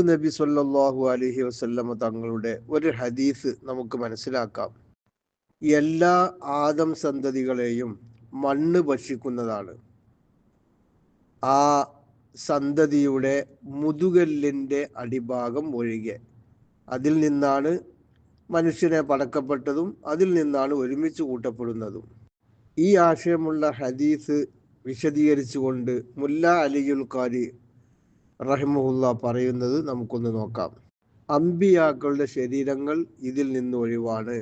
നബി സല്ലല്ലാഹു അലൈഹി വസല്ലമ തങ്ങളുടെ ഒരു ഹദീസ് നമുക്ക് മനസ്സിലാക്കാം. എല്ലാ ആദം സന്തതികളെയും മണ്ണ് ഭക്ഷിക്കുന്നതാണ്. ആ സന്തതിയുടെ മുതുകല്ലിൻ്റെ അടിഭാഗം ഒഴികെ. അതിൽ നിന്നാണ് മനുഷ്യനെ പടക്കപ്പെട്ടതും അതിൽ നിന്നാണ് ഒരുമിച്ച് കൂട്ടപ്പെടുന്നതും. ഈ ആശയമുള്ള ഹദീസ് വിശദീകരിച്ചുകൊണ്ട് മുല്ല അലിയുൽ ഖാരി റഹിമഹുല്ല പറയുന്നത് നമുക്കൊന്ന് നോക്കാം. അമ്പിയാക്കളുടെ ശരീരങ്ങൾ ഇതിൽ നിന്ന് ഒഴിവാണ്.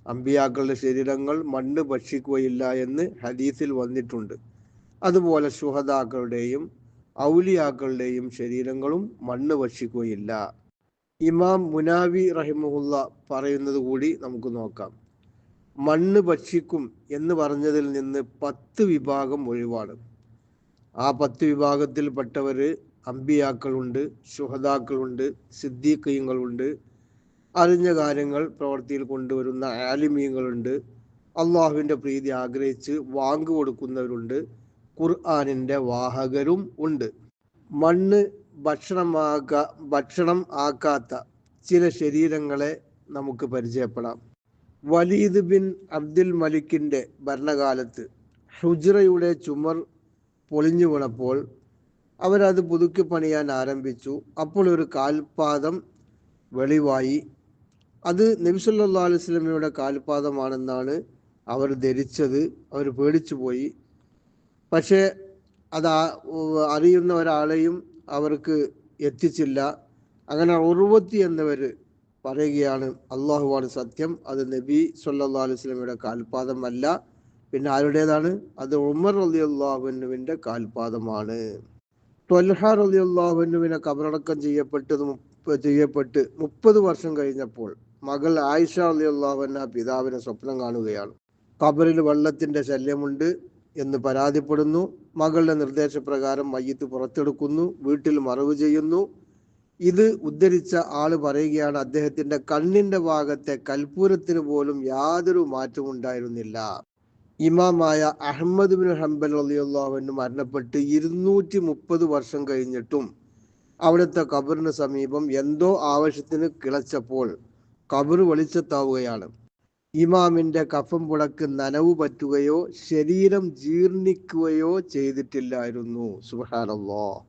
അമ്പിയാക്കളുടെ ശരീരങ്ങൾ മണ്ണ് ഭക്ഷിക്കുകയില്ല എന്ന് ഹദീസിൽ വന്നിട്ടുണ്ട്. അതുപോലെ ശുഹദാക്കളുടെയും ഔലിയാക്കളുടെയും ശരീരങ്ങളും മണ്ണ് ഭക്ഷിക്കുകയില്ല. ഇമാം മുനാവി റഹിമഹുല്ല പറയുന്നത് കൂടി നമുക്ക് നോക്കാം. മണ്ണ് ഭക്ഷിക്കും എന്ന് പറഞ്ഞതിൽ നിന്ന് 10 വിഭാഗം ഒഴിവാണ്. ആ 10 വിഭാഗത്തിൽപ്പെട്ടവർ അമ്പിയാക്കളുണ്ട്, ശുഹദാക്കളുണ്ട്, സിദ്ദീഖീങ്ങളുണ്ട്, അറിഞ്ഞ കാര്യങ്ങൾ പ്രവൃത്തിയിൽ കൊണ്ടുവരുന്ന ആലിമീങ്ങളുണ്ട്, അള്ളാഹുവിൻ്റെ പ്രീതി ആഗ്രഹിച്ച് വാങ്ക് കൊടുക്കുന്നവരുണ്ട്, ഖുർആനിൻ്റെ വാഹകരും ഉണ്ട്. മണ്ണ് ഭക്ഷണം ആക്കാത്ത ചില ശരീരങ്ങളെ നമുക്ക് പരിചയപ്പെടാം. വലീദ് ബിൻ അബ്ദുൽ മലിക്കിൻ്റെ ഭരണകാലത്ത് ഹുജ്റയുടെ ചുമർ പൊളിഞ്ഞു വീണപ്പോൾ അവരത് പുതുക്കി പണിയാൻ ആരംഭിച്ചു. അപ്പോൾ ഒരു കാൽപാദം വെളിവായി. അത് നബി സല്ലല്ലാഹു അലൈഹി വസല്ലമയുടെ കാൽപാദമാണെന്നാണ് അവർ ധരിച്ചത്. അവർ പേടിച്ചു പോയി. പക്ഷേ അത് അറിയുന്ന ഒരാളെയും അവർക്ക് എത്തിച്ചില്ല. അങ്ങനെ ഉർവത്തി എന്നവർ പറയുകയാണ്, അള്ളാഹുവാണ് സത്യം, അത് നബി സല്ലല്ലാഹു അലൈഹി വസല്ലമയുടെ കാൽപാദമല്ല. പിന്നെ ആരുടേതാണ്? അത് ഉമർ റളിയല്ലാഹു അൻഹുവിൻ്റെ കാൽപാദമാണ്. ത്വൽഹ റളിയല്ലാഹു അൻഹുവിനെ കബറടക്കം ചെയ്യപ്പെട്ട് 30 വർഷം കഴിഞ്ഞപ്പോൾ മകൾ ആയിഷ റളിയല്ലാഹു അൻഹ പിതാവിനെ സ്വപ്നം കാണുകയാണ്. ഖബറിൽ വെള്ളത്തിൻ്റെ ശല്യമുണ്ട് എന്ന് പരാതിപ്പെടുന്നു. മകളുടെ നിർദ്ദേശപ്രകാരം മയ്യിത്ത് പുറത്തെടുക്കുന്നു, വീട്ടിൽ മറവ് ചെയ്യുന്നു. ഇത് ഉദ്ധരിച്ച ആള് പറയുകയാണ്, അദ്ദേഹത്തിൻ്റെ കണ്ണിൻ്റെ ഭാഗത്തെ കൽപ്പൂരത്തിന് പോലും യാതൊരു മാറ്റവും ഉണ്ടായിരുന്നില്ല. ഇമാമായ അഹ്മദ് ബിൻ ഹംബൽ റളിയല്ലാഹു അൻഹു മരണപ്പെട്ട് 230 വർഷം കഴിഞ്ഞിട്ടും അവിടുത്തെ ഖബറിന് സമീപം എന്തോ ആവശ്യത്തിന് കിളച്ചപ്പോൾ ഖബർ വെളിച്ചത്താവുകയാണ്. ഇമാമിൻ്റെ കഫം പുടക്ക് നനവ് പറ്റുകയോ ശരീരം ജീർണിക്കുകയോ ചെയ്തിട്ടില്ലായിരുന്നു. സുബ്ഹാനല്ലാഹ്.